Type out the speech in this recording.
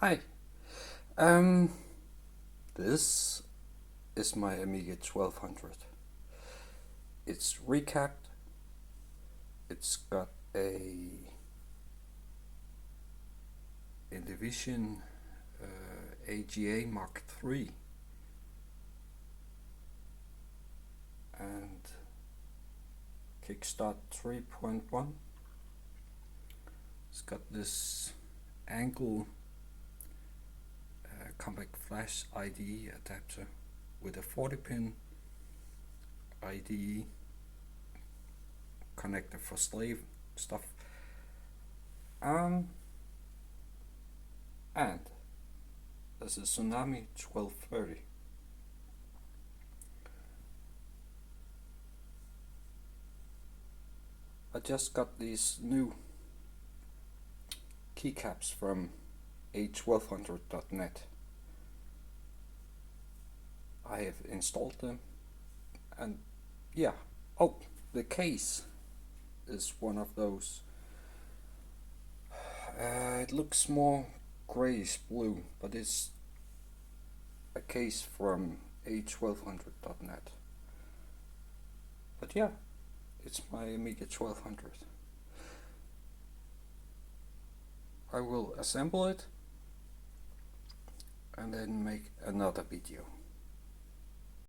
Hi, this is my Amiga 1200. It's recapped, it's got a Indivision AGA Mark III and Kickstart 3.1. It's got this angle compact flash IDE adapter with a 40-pin IDE connector for slave stuff, and this is Amiga1200. I just got these new keycaps from A1200.net. I have installed them, and yeah. Oh, the case is one of those. It looks more grayish blue, but it's a case from A1200.net. But yeah, it's my Amiga 1200. I will assemble it and then make another video.